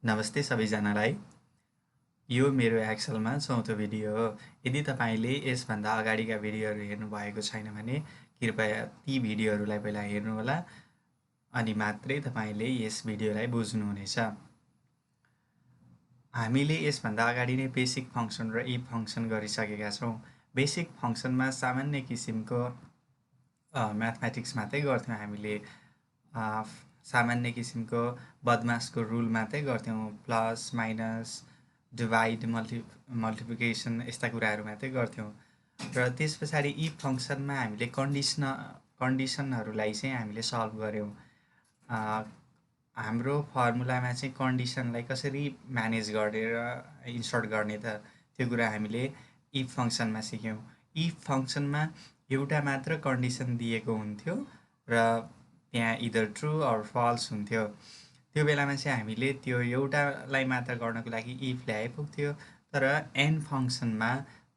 नमस्ते सबैजनालाई। यो मेरो एक्सेलमा चौथो भिडियो हो। यदि तपाईँले यसभन्दा अगाडिका भिडियोहरू हेर्नुभएको छैन भने कृपया ती भिडियोहरूलाई पहिला हेर्नुहोला, अनि मात्रै तपाईँले यस भिडियोलाई बुझ्नुहुनेछ। हामीले यसभन्दा अगाडि नै बेसिक फङ्सन र इफ फङ्सन गरिसकेका छौँ। बेसिक फङ्सनमा सामान्य किसिमको म्याथमेटिक्स मात्रै गर्थ्यौँ हामीले। सामान्य किसिमको बदमासको रुल मात्रै गर्थ्यौँ। प्लस माइनस डिभाइड मल्टिप्लिकेसन यस्ता कुराहरू मात्रै गर्थ्यौँ। र त्यस पछाडि इफ फङ्सनमा हामीले कन्डिसनहरूलाई चाहिँ हामीले सल्भ गऱ्यौँ। हाम्रो फर्मुलामा चाहिँ कन्डिसनलाई कसरी म्यानेज गरेर इन्सर्ट गर्ने त त्यो कुरा हामीले इफ फङ्सनमा सिक्यौँ। इफ फङ्सनमा एउटा मात्र कन्डिसन दिएको हुन्थ्यो र त्यहाँ इदर ट्रु अर फल्स हुन्थ्यो। त्यो बेलामा चाहिँ हामीले त्यो एउटालाई मात्र गर्नको लागि इफ ल्याइपुग्थ्यो। तर एन फङ्सनमा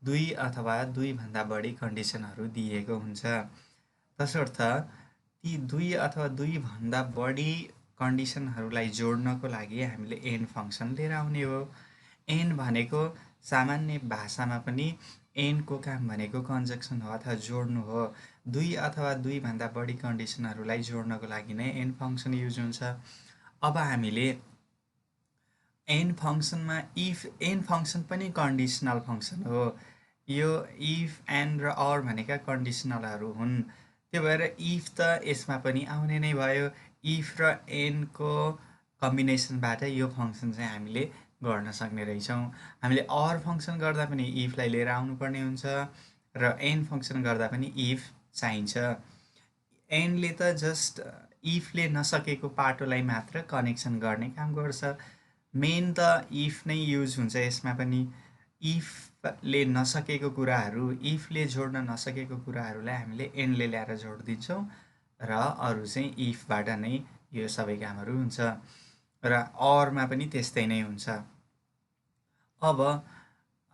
2 अथवा 2 भन्दा बढी कन्डिसनहरू दिएको हुन्छ। तसर्थ ती 2 अथवा 2 भन्दा बढी कन्डिसनहरूलाई जोड्नको लागि हामीले एन फङ्सन लिएर आउने हो। एन भनेको सामान्य भाषामा पनि एनको काम भनेको कन्जक्सन हो अथवा जोड्नु हो। 2 अथवा 2 भन्दा बढी कन्डिसनहरूलाई जोड्नको लागि नै एन फङ्सन युज हुन्छ। अब हामीले एन फङ्सनमा एन फङ्सन पनि कन्डिसनल फङ्सन हो। यो इफ एन्ड र अर भनेका कन्डिसनलहरू हुन्। त्यो भएर इफ त यसमा पनि आउने नै भयो। इफ र एनको कम्बिनेसनबाट यो फङ्सन चाहिँ हामीले गर्न सक्ने रहेछौँ। हामीले अर फङ्सन गर्दा पनि इफलाई लिएर आउनुपर्ने हुन्छ र एन फङ्सन गर्दा पनि इफ चाहिन्छ। एनले त जस्ट इफले नसकेको पाटोलाई मात्र कनेक्सन गर्ने काम गर्छ। मेन त इफ नै युज हुन्छ यसमा पनि। इफले नसकेको कुराहरू, इफले जोड्न नसकेको कुराहरूलाई हामीले एनले ल्याएर जोडिदिन्छौँ र अरू चाहिँ इफबाट नै यो सबै कामहरू हुन्छ। र अरमा पनि त्यस्तै नै हुन्छ। अब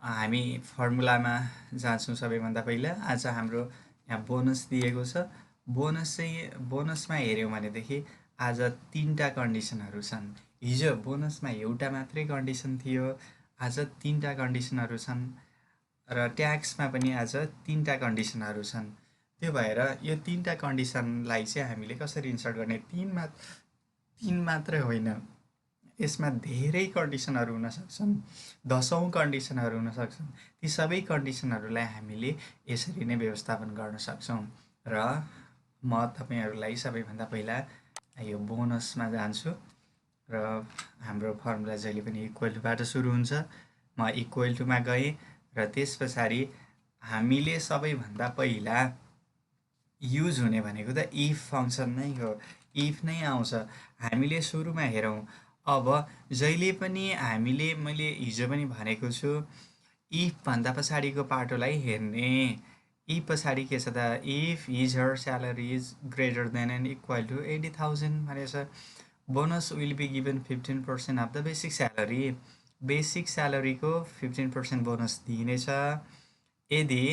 हामी फर्मुलामा जान्छौँ। सबैभन्दा पहिला आज हाम्रो यहाँ बोनस दिएको छ। बोनसमा हेऱ्यौँ भनेदेखि आज 3टा कन्डिसनहरू छन्। हिजो बोनसमा एउटा मात्रै कन्डिसन थियो, आज 3टा कन्डिसनहरू छन्। र ट्याक्समा पनि आज 3टा कन्डिसनहरू छन्। त्यो भएर यो 3टा कन्डिसनलाई चाहिँ हामीले कसरी इन्सर्ट गर्ने? 3 मात्रै होइन, यसमा धेरै कन्डिसनहरू हुन सक्छन्, 10औँ कन्डिसनहरू हुन सक्छन्। ती सबै कन्डिसनहरूलाई हामीले यसरी नै व्यवस्थापन गर्न सक्छौँ। र म तपाईँहरूलाई सबैभन्दा पहिला यो बोनसमा जान्छु र हाम्रो फर्मुला जहिले पनि इक्वल टुबाट सुरु हुन्छ। म इक्वल टुमा गएँ र त्यस पछाडि हामीले सबैभन्दा पहिला युज हुने भनेको त इफ फङ्सन नै हो। इफ नै आउँछ। हामीले सुरुमा हेरौँ। अब जहिले पनि मैले हिजो पनि भनेको छु, इफ भन्दा पछाडिको पाटोलाई हेर्ने। इफ पछाडि के छ त? If his her salary is greater than and equal to 80,000 भनेको छ। Bonus will be given 15% of the basic salary. Basic स्यालेरीको 15% बोनस दिइनेछ यदि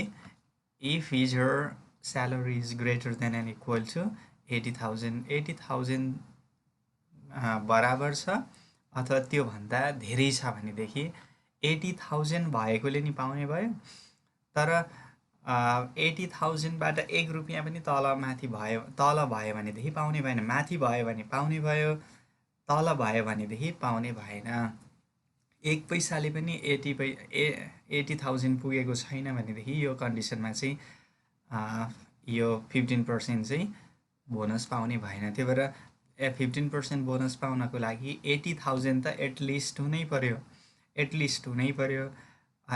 if his her salary is greater than and equal to 80,000 बराबर छ अथवा त्योभन्दा धेरै छ भनेदेखि 80,000 भएकोले नि पाउने भयो। तर 80,000बाट 1 रुपियाँ पनि तल भयो भनेदेखि पाउने भएन। माथि भयो भने पाउने भयो, तल भयो भनेदेखि पाउने भएन। 1 पैसाले पनि 80,000 पुगेको छैन भनेदेखि यो कन्डिसनमा चाहिँ यो 15% चाहिँ बोनस पाउने भएन। त्यही भएर 15% बोनस पाउनको लागि 80,000 त एटलिस्ट हुनै पर्यो।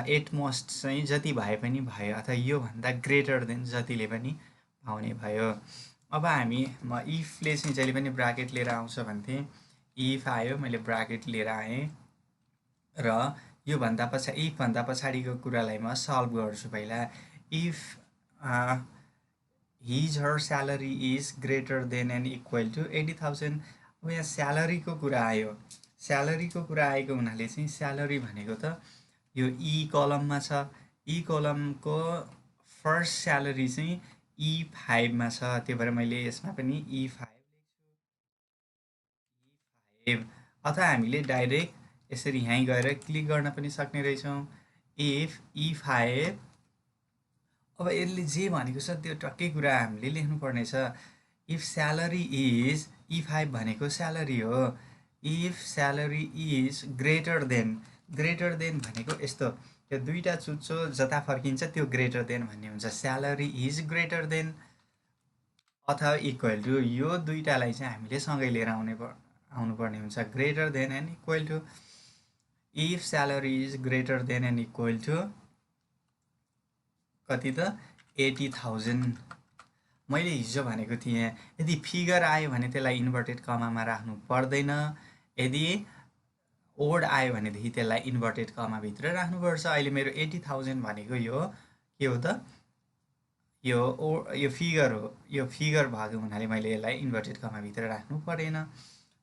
एट मोस्ट चाहिँ जति भए पनि भयो अथवा योभन्दा ग्रेटर देन जतिले पनि पाउने भयो। अब म इफले चाहिँ जहिले पनि ब्राकेट लिएर आउँछ भन्थेँ। इफ आयो, मैले ब्राकेट लिएर आएँ र इफभन्दा पछाडिको कुरालाई म सल्भ गर्छु पहिला। If his her salary is greater than and equal to 80,000। अब यहाँ स्यालेरीको कुरा आयो। स्यालेरीको कुरा आएको हुनाले चाहिँ स्यालेरी भनेको त यो ई कलममा छ। ई कलमको फर्स्ट स्यालेरी चाहिँ E5मा छ। त्यही भएर मैले यसमा पनि E5 लेख्छु। अथवा हामीले डाइरेक्ट यसरी यहीँ गएर क्लिक गर्न पनि सक्ने रहेछौँ। if अब यसले जे भनेको छ त्यो टक्कै कुरा हामीले लेख्नुपर्ने छ। इफ स्यालेरी इज E5 भनेको स्यालेरी हो। If salary is greater then भनेको यस्तो, त्यो दुईवटा चुच्चो जता फर्किन्छ त्यो ग्रेटर देन भन्ने हुन्छ। स्यालेरी इज ग्रेटर देन अथवा इक्वल टु, यो दुईवटालाई चाहिँ हामीले सँगै लिएर आउनुपर्ने हुन्छ। Greater than and equal to. If salary is greater than and equal to कति त 80,000। मैले हिजो भनेको थिएँ यदि फिगर आयो भने त्यसलाई इन्भर्टेड कमामा राख्नु पर्दैन, यदि ओड आयो भनेदेखि त्यसलाई इन्भर्टेड कमाभित्र राख्नुपर्छ। अहिले मेरो 80,000 भनेको यो के हो त, यो फिगर हो। यो फिगर भएको हुनाले मैले यसलाई इन्भर्टेड कमाभित्र राख्नु परेन।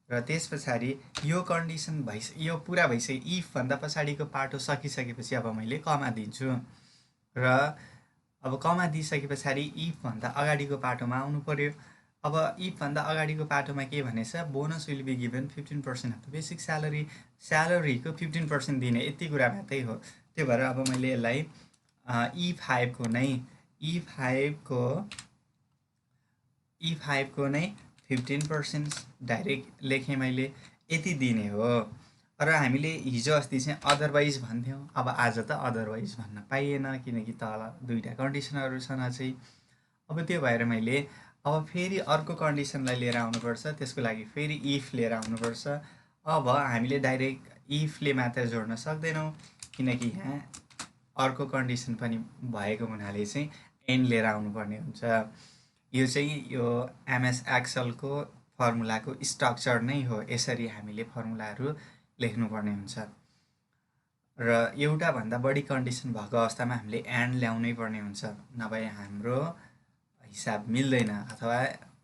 र त्यस पछाडि यो कन्डिसन यो पुरा भइसक्यो। इफभन्दा पछाडिको पाटो सकिसकेपछि अब मैले कमा दिन्छु र अब कमा दिइसके पछाडि इफभन्दा अगाडिको पाटोमा आउनु पर्यो। अब इफभन्दा अगाडिको पाटोमा के भनेछ, bonus will be given 15% of the basic salary. स्यालेरीको 15% दिने यति कुरा मात्रै हो। त्यो भएर अब मैले यसलाई E5 नै 15% डाइरेक्ट लेखेँ मैले, यति दिने हो। र हामीले हिजो अस्ति चाहिँ अदरवाइज भन्थ्यौँ, अब आज त अदरवाइज भन्न पाइएन किनकि तल दुईवटा कन्डिसनहरू छन् अझै। अब त्यो भएर मैले अब फेरि अर्को कन्डिसनलाई लिएर आउनुपर्छ, त्यसको लागि फेरि इफ लिएर आउनुपर्छ। अब हामीले डाइरेक्ट इफले मात्र जोड्न सक्दैनौँ किनकि यहाँ अर्को कन्डिसन पनि भएको हुनाले चाहिँ एन लिएर आउनुपर्ने हुन्छ। यो चाहिँ यो एमएस एक्सलको फर्मुलाको स्ट्रक्चर नै हो। यसरी हामीले फर्मुलाहरू लेख्नुपर्ने हुन्छ र एउटाभन्दा बढी कन्डिसन भएको अवस्थामा हामीले एन्ड ल्याउनै पर्ने हुन्छ, नभए हाम्रो हिसाब मिल्दैन अथवा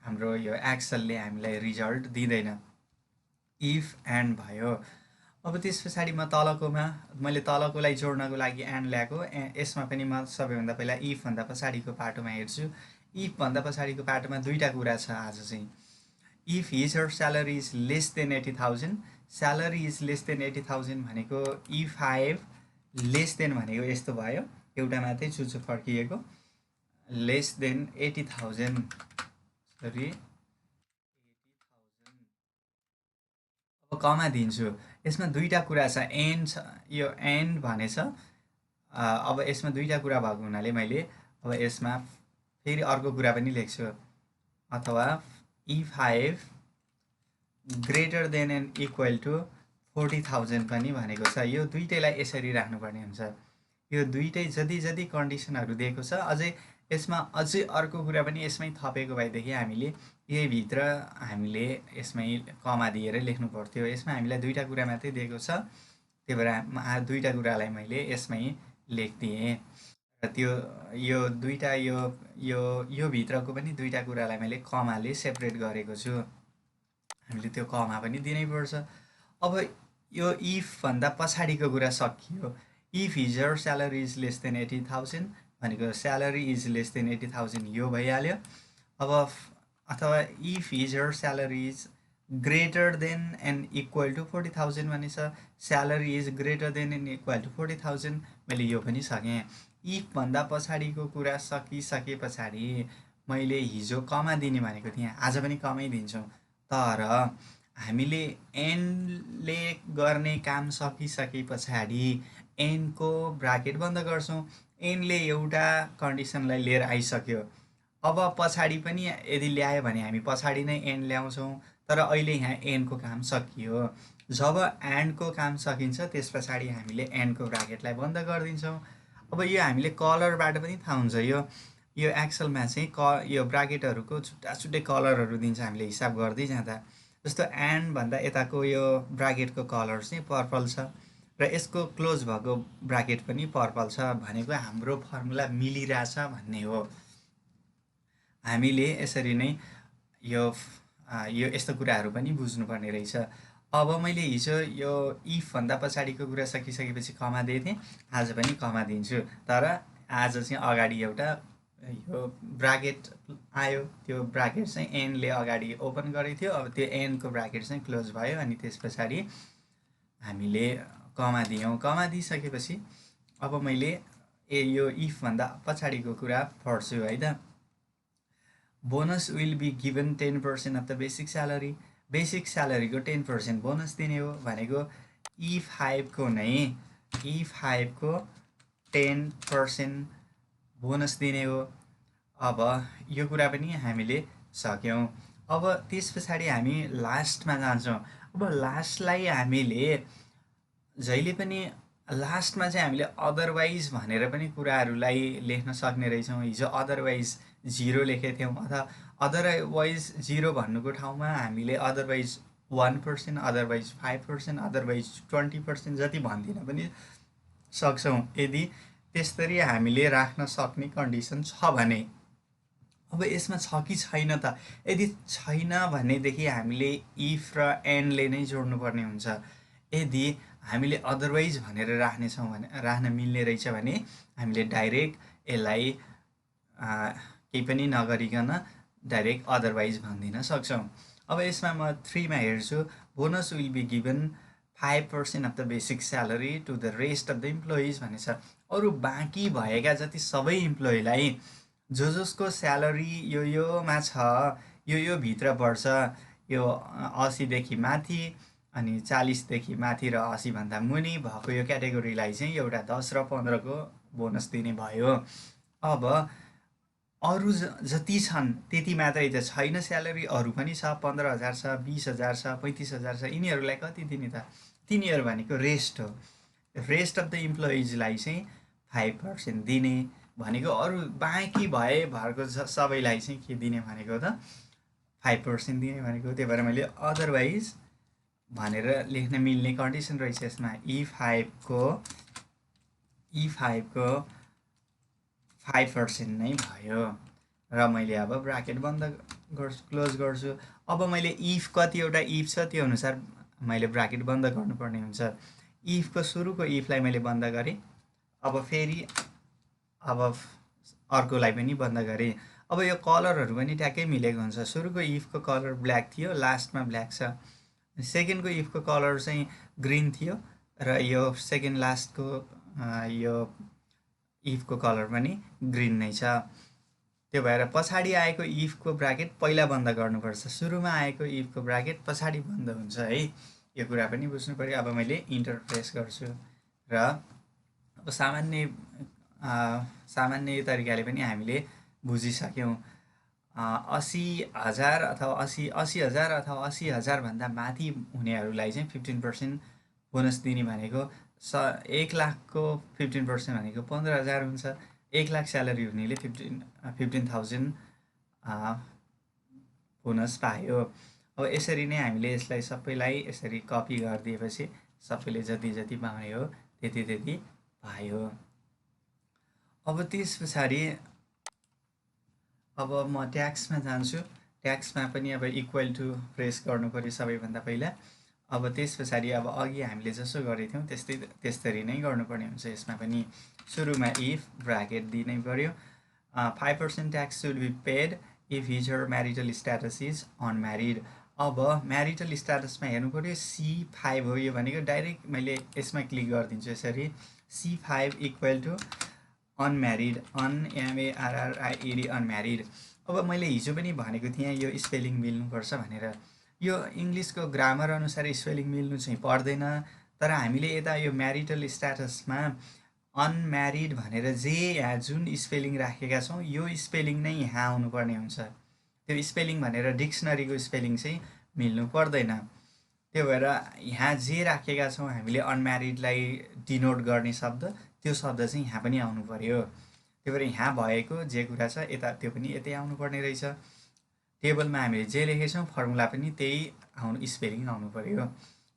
हाम्रो यो एक्सलले हामीलाई रिजल्ट दिँदैन। इफ एन्ड भयो। अब त्यस पछाडि मैले तलकोलाई जोड्नको लागि एन्ड ल्याएको, यसमा पनि म सबैभन्दा पहिला इफभन्दा पछाडिको पाटोमा हेर्छु। इफभन्दा पछाडिको पाटोमा दुईवटा कुरा छ आज चाहिँ। If his her salary is less than 80,000, salary is less than 80,000 भनेको E5 लेस देन भनेको यस्तो भयो, एउटा मात्रै चुच्चो फर्किएको, लेस देन 80,000 सरी 80,000। अब कमा दिन्छु। यसमा दुईवटा कुरा छ, एन्ड छ, यो एन्ड भनेछ। अब यसमा दुईवटा कुरा भएको हुनाले मैले अब यसमा फेरि अर्को कुरा पनि लेख्छु, अथवा E5 greater than and equal to 40,000 पनि भनेको छ। यो दुइटैलाई यसरी राख्नुपर्ने हुन्छ। यो दुइटै जति कन्डिसनहरू दिएको छ, अझै यसमा अझै अर्को कुरा पनि यसमै थपेको भएदेखि हामीले यहीभित्र हामीले यसमै कमा दिएर लेख्नु पर्थ्यो। यसमा हामीलाई दुईवटा कुरा मात्रै दिएको छ, त्यही भएर दुईवटा कुरालाई मैले यसमै लेखिदिएँ। र त्यो यो दुईवटा यो भित्रको पनि दुईवटा कुरालाई मैले कमाले सेपरेट गरेको छु। हामीले त्यो कमा पनि दिनैपर्छ। अब यो इफभन्दा पछाडिको कुरा सकियो। If his her salary is less than 80,000 भनेको स्यालेरी इज लेस देन 80,000 यो भइहाल्यो। अब अथवा if his her salary is greater than and equal to 40,000 भनेछ, salary is greater than and equal to 40,000, मैले यो पनि सकेँ। इफभन्दा पछाडिको कुरा सकिसके पछाडि मैले हिजो कमा दिने भनेको थिएँ, आज पनि कमै दिन्छौँ। तर हामीले एनले गर्ने काम सकिसके पछाडि एनको ब्राकेट बन्द गर्छौँ। एनले एउटा कन्डिसनलाई लिएर आइसक्यो, अब पछाडि पनि यदि ल्यायो भने हामी पछाडि नै एन ल्याउँछौँ। तर अहिले यहाँ एनको काम सकियो। जब एन्डको काम सकिन्छ त्यस पछाडि हामीले एनको ब्राकेटलाई बन्द गरिदिन्छौँ। अब यो हामीले कलरबाट पनि थाहा हुन्छ। यो एक्सलमा चाहिँ यो ब्राकेटहरूको छुट्टा छुट्टै कलरहरू दिन्छ हामीले हिसाब गर्दै जाँदा। जस्तो एन्डभन्दा यताको यो ब्राकेटको कलर चाहिँ पर्पल छ र यसको क्लोज भएको ब्राकेट पनि पर्पल छ, भनेको हाम्रो फर्मुला मिलिरहेछ भन्ने हो। हामीले यसरी नै यो यस्तो कुराहरू पनि बुझ्नुपर्ने रहेछ। अब मैले हिजो यो इफभन्दा पछाडिको कुरा सकिसकेपछि कमा दिएको थिएँ, आज पनि कमा दिन्छु। तर आज चाहिँ अगाडि एउटा यो ब्राकेट आयो, त्यो ब्राकेट चाहिँ एनले अगाडि ओपन गरेको थियो। अब त्यो एनको ब्राकेट चाहिँ क्लोज भयो अनि त्यस पछाडि हामीले कमा दियौँ। कमा दिइसकेपछि अब मैले यो इफभन्दा पछाडिको कुरा पढ्छु है त। Bonus will be given 10% of the basic salary. Basic स्यालेरीको 10% बोनस दिने हो भनेको E5 नै E5 10% बोनस दिने हो। अब यो कुरा पनि हामीले सक्यौँ। अब त्यस पछाडि हामी लास्टमा जान्छौँ। अब लास्टलाई हामीले जहिले पनि लास्टमा चाहिँ हामीले अदरवाइज भनेर पनि कुराहरूलाई लेख्न सक्ने रहेछौँ। हिजो अदरवाइज 0 लेखेको थियौँ, अथवा अदरवाइज 0 भन्नुको ठाउँमा हामीले अदरवाइज 1%, अदरवाइज 5%, अदरवाइज 20% जति भनिदिन पनि सक्छौँ यदि त्यसरी हामीले राख्न सक्ने कन्डिसन छ भने। अब यसमा छ कि छैन त? यदि छैन भनेदेखि हामीले इफ र एन्डले नै जोड्नुपर्ने हुन्छ। यदि हामीले अदरवाइज भनेर राख्नेछौँ भने, राख्न मिल्ने रहेछ भने हामीले डाइरेक्ट यसलाई केही पनि नगरिकन डाइरेक्ट अदरवाइज भनिदिन सक्छौँ। अब यसमा म 3 मा हेर्छु। Bonus will be given 5% of the basic salary to the rest of the employees भनेछ। अरू बाँकी भएका जति सबै इम्प्लोइलाई जसको स्यालेरी योमा छ, यो भित्र पर्छ, यो 80 देखि माथि अनि 40 देखि माथि र 80 भन्दा मुनि भएको यो क्याटेगोरीलाई चाहिँ एउटा 10 र 15 को बोनस दिने भयो। अब अरू जति छन् त्यति मात्रै त छैन स्यालेरी, अरू पनि छ, 15,000 छ, 20,000 छ, 35,000 छ, यिनीहरूलाई कति दिने त? तिनीहरू भनेको रेस्ट हो। रेस्ट अफ द इम्प्लोइजलाई चाहिँ 5% दिने भनेको, अरू बाँकी भएको सबैलाई चाहिँ के दिने भनेको त? 5% दिने भनेको। त्यही भएर मैले अदरवाइज भनेर लेख्न मिल्ने कन्डिसन रहेछ यसमा। E5 को 5% नै भयो र मैले अब ब्राकेट बन्द गर्छु, क्लोज गर्छु। अब मैले इफ कतिवटा इफ छ त्यो अनुसार मैले ब्राकेट बन्द गर्नुपर्ने हुन्छ। इफको सुरुको इफलाई मैले बन्द गरेँ, अब फेरि अब अर्कोलाई पनि बन्द गरेँ। अब यो कलरहरू पनि ट्याक्कै मिलेको हुन्छ। सुरुको इफको कलर ब्ल्याक थियो, लास्टमा ब्ल्याक छ। सेकेन्डको इफको कलर चाहिँ ग्रिन थियो र यो सेकेन्ड लास्टको यो इफको कलर पनि ग्रिन नै छ। त्यो भएर पछाडि आएको इफको ब्राकेट पहिला बन्द गर्नुपर्छ, सुरुमा आएको इफको ब्राकेट पछाडि बन्द हुन्छ है। यो कुरा पनि बुझ्नु पऱ्यो। अब मैले इन्टर प्रेस गर्छु र अब सामान्य तरिकाले पनि हामीले बुझिसक्यौँ। 80,000 अथवा 80,000 अथवा 80,000 भन्दा माथि हुनेहरूलाई चाहिँ 15% बोनस दिने भनेको 1 लाखको 15% भनेको 15,000 हुन्छ। 1 लाख स्यालेरी हुनेले 15,000 बोनस पायो। अब यसरी नै हामीले यसलाई सबैलाई यसरी कपी गरिदिएपछि सबैले जति जति पाउने हो त्यति त्यति पायो। अब त्यस पछाडि अब म ट्याक्समा जान्छु। ट्याक्समा पनि अब इक्वल टु प्रेस गर्नु पऱ्यो सबैभन्दा पहिला। अब त्यस पछाडि अब अघि हामीले जसो गरेको थियौँ त्यस्तरी नै गर्नुपर्ने हुन्छ। यसमा पनि सुरुमा इफ ब्राकेट दिनै पऱ्यो। 5% tax should be paid if his her marital status is unmarried. अब म्यारिटल स्ट्याटसमा हेर्नु पऱ्यो, C5 हो यो भनेको। डाइरेक्ट मैले यसमा क्लिक गरिदिन्छु यसरी। C5 equal to unmarried, MARRIED unmarried. अब मैले हिजो पनि भनेको थिएँ यो स्पेलिङ मिल्नुपर्छ भनेर। यो इङ्ग्लिसको ग्रामर अनुसार स्पेलिङ मिल्नु चाहिँ पर्दैन, तर हामीले यता यो म्यारिटल स्ट्याटसमा अनम्यारिड भनेर यहाँ जुन स्पेलिङ राखेका छौँ यो स्पेलिङ नै यहाँ आउनुपर्ने हुन्छ। त्यो स्पेलिङ भनेर डिक्सनरीको स्पेलिङ चाहिँ मिल्नु पर्दैन। त्यो भएर यहाँ जे राखेका छौँ हामीले अनम्यारिडलाई डिनोट गर्ने शब्द, त्यो शब्द चाहिँ यहाँ पनि आउनु पर्यो। त्यही भएर यहाँ भएको जे कुरा छ यता त्यो पनि यतै आउनुपर्ने रहेछ। टेबलमा हामीले जे लेखेछौँ फर्मुला पनि त्यही स्पेलिङ आउनु पर्यो।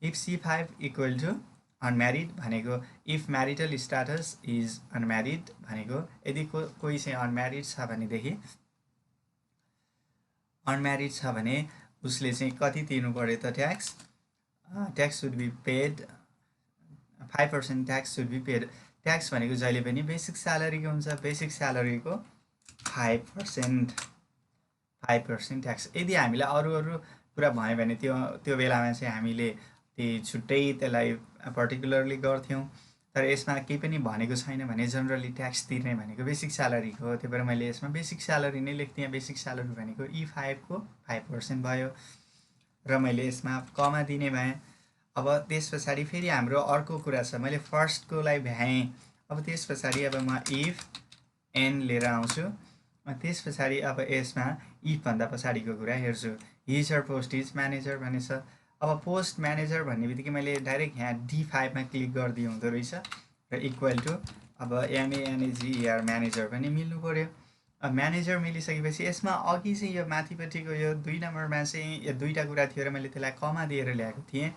If C5 equal to unmarried भनेको if marital status is unmarried भनेको यदि कोही चाहिँ अनम्यारिड छ भनेदेखि, अनम्यारिड छ भने उसले चाहिँ कति तिर्नु पर्यो त tax? Tax should be paid 5% tax should be paid. Tax भनेको जहिले पनि बेसिक स्यालेरीको हुन्छ। बेसिक स्यालेरीको 5% ट्याक्स। यदि हामीलाई अरू कुरा भयो भने त्यो बेलामा चाहिँ हामीले छुट्टै त्यसलाई पर्टिकुलरली गर्थ्यौँ। तर यसमा केही पनि भनेको छैन भने जनरली ट्याक्स तिर्ने भनेको बेसिक स्यालेरीको हो, त्यही भएर मैले यसमा बेसिक स्यालेरी नै लेख्थेँ। बेसिक स्यालेरी भनेको E5 को 5% भयो र मैले यसमा कमा दिने भएँ। अब त्यस पछाडि फेरि हाम्रो अर्को कुरा छ, मैले फर्स्टकोलाई भ्याएँ। अब त्यस पछाडि अब म इफ एन लिएर आउँछु। त्यस पछाडि अब यसमा इफभन्दा पछाडिको कुरा हेर्छु। His or post is manager भनेछ। अब पोस्ट म्यानेजर भन्ने बित्तिकै मैले डाइरेक्ट यहाँ D5 मा क्लिक गरिदिए हुँदो रहेछ र इक्वल टु अब MANAGER म्यानेजर पनि मिल्नु पऱ्यो। अब म्यानेजर मिलिसकेपछि यसमा अघि चाहिँ यो माथिपट्टिको यो 2 नम्बरमा चाहिँ यो दुईवटा कुरा थियो र मैले त्यसलाई कमा दिएर ल्याएको थिएँ।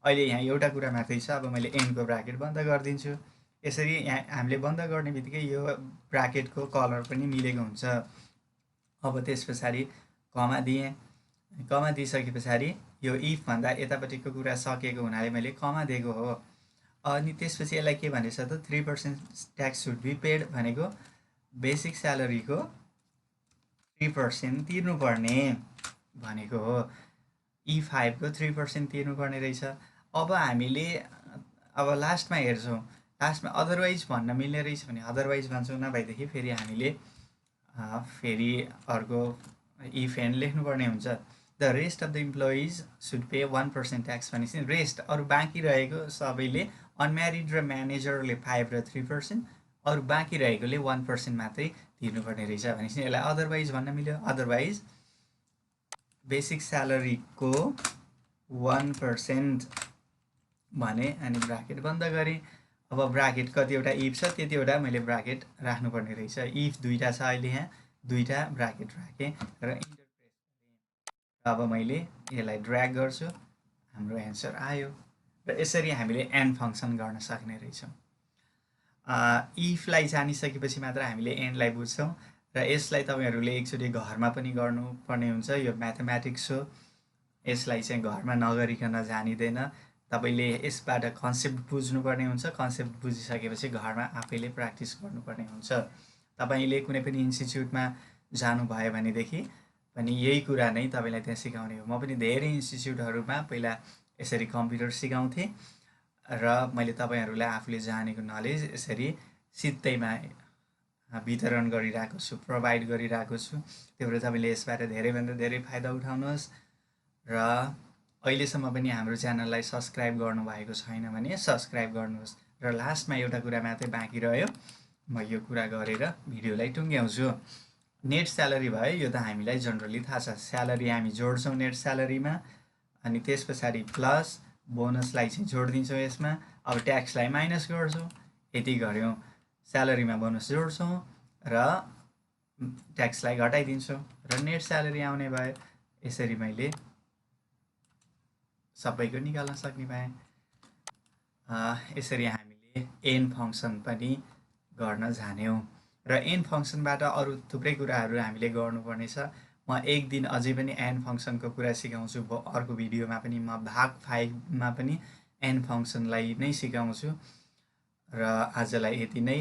अहिले यहाँ एउटा कुरा मात्रै छ। अब मैले एनको ब्राकेट बन्द गरिदिन्छु। यसरी यहाँ हामीले बन्द गर्ने बित्तिकै यो ब्राकेटको कलर पनि मिलेको हुन्छ। अब त्यस पछाडि कमा दिएँ। कमा दिइसके पछाडि यो इफभन्दा यतापट्टिको कुरा सकेको हुनाले मैले कमा दिएको हो। अनि त्यसपछि यसलाई के भनेछ त 3% ट्याक्स सुड बी पेड भनेको बेसिक स्यालेरीको 3% तिर्नुपर्ने भनेको हो। E5 को 3% तिर्नुपर्ने रहेछ। अब हामीले अब लास्टमा हेर्छौँ, लास्टमा अदरवाइज भन्न मिल्ने रहेछ भने अदरवाइज भन्छौँ, नभएदेखि फेरि हामीले फेरि अर्को इफ एन्ड लेख्नुपर्ने हुन्छ। The rest of the employees should pay 1% tax भनेपछि रेस्ट अरू बाँकी रहेको सबैले अनम्यारिड र म्यानेजरले 5 र 3%, अरू बाँकी रहेकोले 1% मात्रै तिर्नुपर्ने रहेछ भनेपछि यसलाई अदरवाइज भन्न मिल्यो। अदरवाइज बेसिक स्यालेरीको 1% भने अनि ब्राकेट बन्द गरेँ। अब ब्राकेट कतिवटा इफ छ त्यतिवटा मैले ब्राकेट राख्नुपर्ने रहेछ। इफ दुईवटा छ, अहिले यहाँ दुईवटा ब्राकेट राखेँ र इन्टर प्रेस गरेँ। अब मैले यसलाई ड्र्याग गर्छु, हाम्रो एन्सर आयो। र यसरी हामीले एन्ड फङ्सन गर्न सक्ने रहेछौँ। इफलाई जानिसकेपछि मात्र हामीले एन्डलाई बुझ्छौँ र यसलाई तपाईँहरूले एकचोटि घरमा पनि गर्नुपर्ने हुन्छ। यो म्याथमेटिक्स हो, यसलाई चाहिँ घरमा नगरिकन जानिँदैन। तपाईँले यसबाट कन्सेप्ट बुझ्नुपर्ने हुन्छ। कन्सेप्ट बुझिसकेपछि घरमा आफैले प्र्याक्टिस गर्नुपर्ने हुन्छ। तपाईँले कुनै पनि इन्स्टिच्युटमा जानुभयो भनेदेखि पनि यही कुरा नै तपाईँलाई त्यहाँ सिकाउने हो। म पनि धेरै इन्स्टिच्युटहरूमा पहिला यसरी कम्प्युटर सिकाउँथेँ र मैले तपाईँहरूलाई आफूले जानेको नलेज यसरी सित्तैमा वितरण गरिरहेको छु, प्रोभाइड गरिरहेको छु। त्यही भएर तपाईँले यसबाट धेरैभन्दा धेरै फाइदा उठाउनुहोस् र अहिलेसम्म पनि हाम्रो च्यानललाई सब्सक्राइब गर्नुभएको छैन भने सब्सक्राइब गर्नुहोस्। र लास्टमा एउटा कुरा मात्रै बाँकी रह्यो, म यो कुरा गरेर भिडियोलाई टुङ्ग्याउँछु। नेट स्यालेरी भयो, यो त हामीलाई जनरली थाहा छ। स्यालेरी हामी जोड्छौँ नेट स्यालेरीमा, अनि त्यस पछाडि प्लस बोनसलाई चाहिँ जोडिदिन्छौँ यसमा। अब ट्याक्सलाई माइनस गर्छौँ, यति गऱ्यौँ। स्यालेरीमा बोनस जोड्छौँ र ट्याक्सलाई घटाइदिन्छौँ र नेट स्यालेरी आउने भयो। यसरी मैले सबैको निकाल्न सक्ने भएँ। यसरी हामीले एन फङ्सन पनि गर्न जान्यौँ र एन फङ्सनबाट अरू थुप्रै कुराहरू हामीले गर्नुपर्ने छ। म एक दिन अझै पनि एन फङ्सनको कुरा सिकाउँछु। अर्को भिडियोमा पनि म भाग 5मा पनि एन फङ्सनलाई नै सिकाउँछु। र आजलाई यति नै।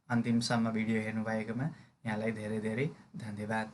अन्तिमसम्म भिडियो हेर्नुभएकोमा यहाँलाई धेरै धेरै धन्यवाद।